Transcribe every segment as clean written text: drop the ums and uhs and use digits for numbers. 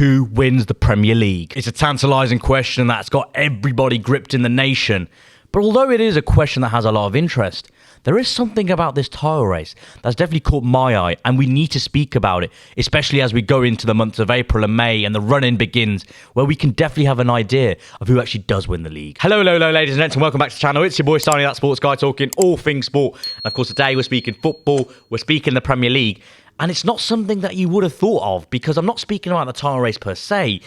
Who wins the Premier League? It's a tantalising question that's got everybody gripped in the nation. But although it is a question that has a lot of interest, there is something about this title race that's definitely caught my eye, and we need to speak about it, especially as we go into the months of April and May and the run-in begins, where we can definitely have an idea of who actually does win the league. Hello, ladies and gentlemen, welcome back to the channel. It's your boy Sani-That sports guy talking all things sport. And of course, today we're speaking football, we're speaking the Premier League, and it's not something that you would have thought of, because I'm not speaking about the title race per se,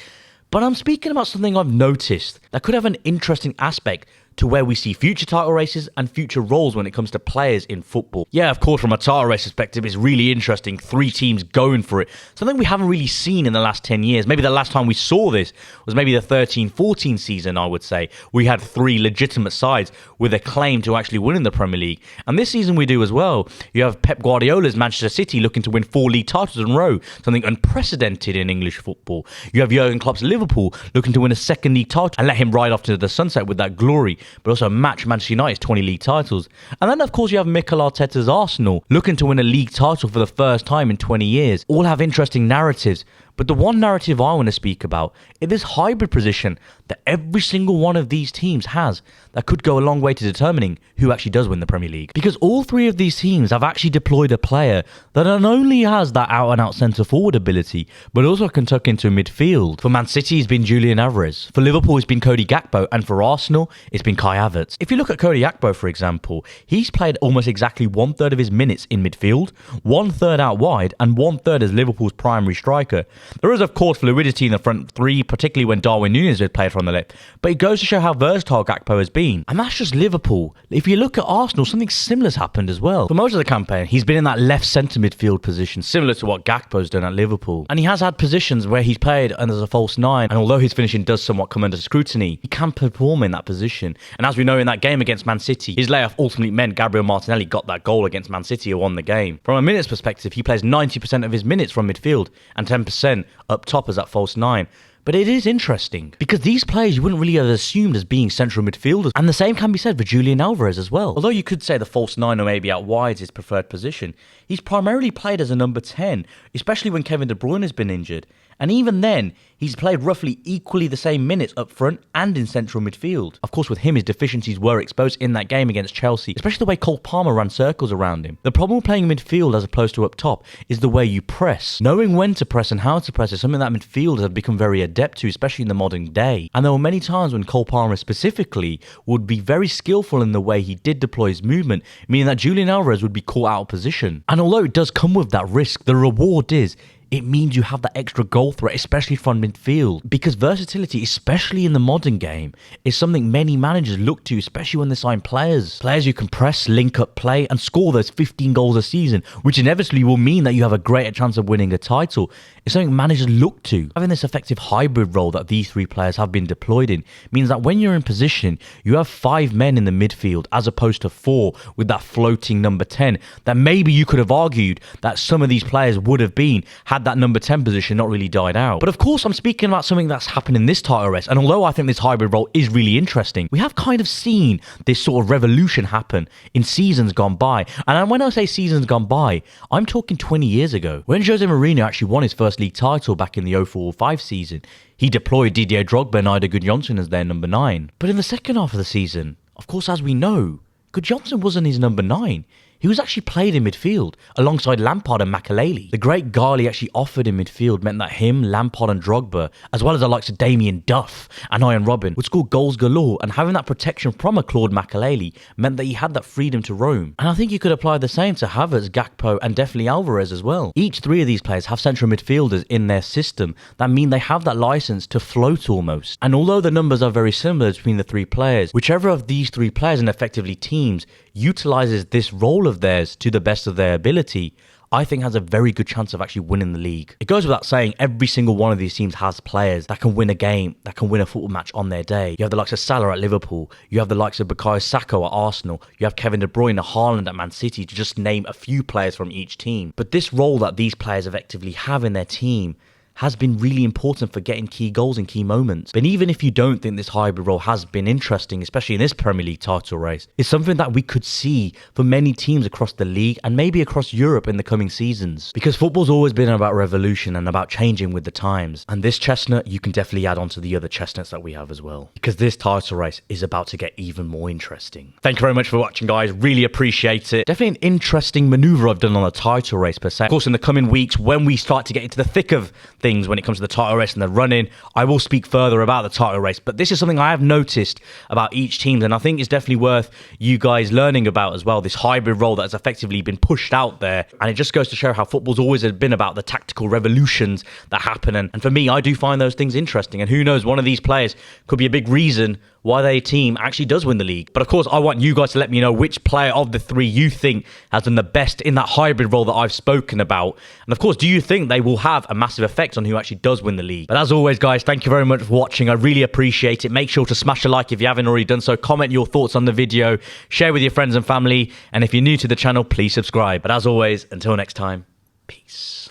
but I'm speaking about something I've noticed that could have an interesting aspect to where we see future title races and future roles when it comes to players in football. Yeah, of course, from a title race perspective, it's really interesting. 3 teams going for it. Something we haven't really seen in the last 10 years. Maybe the last time we saw this was maybe the 13-14 season, I would say. We had 3 legitimate sides with a claim to actually winning the Premier League. And this season we do as well. You have Pep Guardiola's Manchester City looking to win 4 league titles in a row, something unprecedented in English football. You have Jurgen Klopp's Liverpool looking to win a 2nd league title and let him ride off to the sunset with that glory, but also match Manchester United's 20 league titles. And then, of course, you have Mikel Arteta's Arsenal looking to win a league title for the first time in 20 years. All have interesting narratives, but the one narrative I want to speak about is this hybrid position that every single one of these teams has that could go a long way to determining who actually does win the Premier League. Because all 3 of these teams have actually deployed a player that not only has that out-and-out centre-forward ability, but also can tuck into midfield. For Man City, it's been Julian Alvarez. For Liverpool, it's been Cody Gakpo. And for Arsenal, it's been Kai Havertz. If you look at Cody Gakpo, for example, he's played almost exactly 1/3 of his minutes in midfield, 1/3 out wide, and 1/3 as Liverpool's primary striker. There is, of course, fluidity in the front 3, particularly when Darwin Núñez is played from the left, but it goes to show how versatile Gakpo has been. And that's just Liverpool. If you look at Arsenal, something similar has happened as well. For most of the campaign, he's been in that left centre midfield position, similar to what Gakpo's done at Liverpool. And he has had positions where he's played as a false 9, and although his finishing does somewhat come under scrutiny, he can perform in that position. And as we know in that game against Man City, his layoff ultimately meant Gabriel Martinelli got that goal against Man City who won the game. From a minutes perspective, he plays 90% of his minutes from midfield and 10% up top as that false 9. But it is interesting because these players you wouldn't really have assumed as being central midfielders. And the same can be said for Julian Alvarez as well. Although you could say the false 9 or maybe out wide is his preferred position, he's primarily played as a number 10, especially when Kevin De Bruyne has been injured. And even then, he's played roughly equally the same minutes up front and in central midfield. Of course, with him, his deficiencies were exposed in that game against Chelsea, especially the way Cole Palmer ran circles around him. The problem with playing midfield as opposed to up top is the way you press. Knowing when to press and how to press is something that midfielders have become very adept to, especially in the modern day. And there were many times when Cole Palmer specifically would be very skillful in the way he did deploy his movement, meaning that Julian Alvarez would be caught out of position. And although it does come with that risk, the reward is it means you have that extra goal threat, especially from midfield. Because versatility, especially in the modern game, is something many managers look to, especially when they sign players. Players who can press, link up play, and score those 15 goals a season, which inevitably will mean that you have a greater chance of winning a title, is something managers look to. Having this effective hybrid role that these 3 players have been deployed in means that when you're in position, you have 5 men in the midfield as opposed to 4 with that floating number 10 that maybe you could have argued that some of these players would have been had that number 10 position not really died out. But of course, I'm speaking about something that's happened in this title race, and although I think this hybrid role is really interesting, we have kind of seen this sort of revolution happen in seasons gone by. And when I say seasons gone by, I'm talking 20 years ago. When Jose Mourinho actually won his first league title back in the 04-05 season, he deployed Didier Drogba and Ida Gudjohnsen as their number 9. But in the second half of the season, of course, as we know, Gudjohnsen wasn't his number 9. He was actually played in midfield alongside Lampard and Makelele. The great guile he actually offered in midfield meant that him, Lampard and Drogba, as well as the likes of Damien Duff and Ian Robin, would score goals galore, and having that protection from a Claude Makelele meant that he had that freedom to roam. And I think you could apply the same to Havertz, Gakpo and definitely Alvarez as well. Each 3 of these players have central midfielders in their system that mean they have that license to float almost. And although the numbers are very similar between the 3 players, whichever of these 3 players and effectively teams utilizes this role of theirs to the best of their ability, I think has a very good chance of actually winning the league. It goes without saying, every single one of these teams has players that can win a game, that can win a football match on their day. You have the likes of Salah at Liverpool, you have the likes of Bukayo Saka at Arsenal, you have Kevin De Bruyne, Haaland at Man City, to just name a few players from each team. But this role that these players effectively have in their team has been really important for getting key goals in key moments. But even if you don't think this hybrid role has been interesting, especially in this Premier League title race, it's something that we could see for many teams across the league and maybe across Europe in the coming seasons. Because football's always been about revolution and about changing with the times. And this chestnut, you can definitely add on to the other chestnuts that we have as well. Because this title race is about to get even more interesting. Thank you very much for watching, guys. Really appreciate it. Definitely an interesting maneuver I've done on the title race per se. Of course, in the coming weeks, when we start to get into the thick of things when it comes to the title race and the running, I will speak further about the title race. But this is something I have noticed about each team, and I think it's definitely worth you guys learning about as well. This hybrid role that has effectively been pushed out there. And it just goes to show how football's always been about the tactical revolutions that happen. And for me, I do find those things interesting. And who knows, one of these players could be a big reason why their team actually does win the league. But of course, I want you guys to let me know which player of the three you think has done the best in that hybrid role that I've spoken about. And of course, do you think they will have a massive effect on who actually does win the league? But as always, guys, thank you very much for watching. I really appreciate it. Make sure to smash a like if you haven't already done so. Comment your thoughts on the video. Share with your friends and family. And if you're new to the channel, please subscribe. But as always, until next time, peace.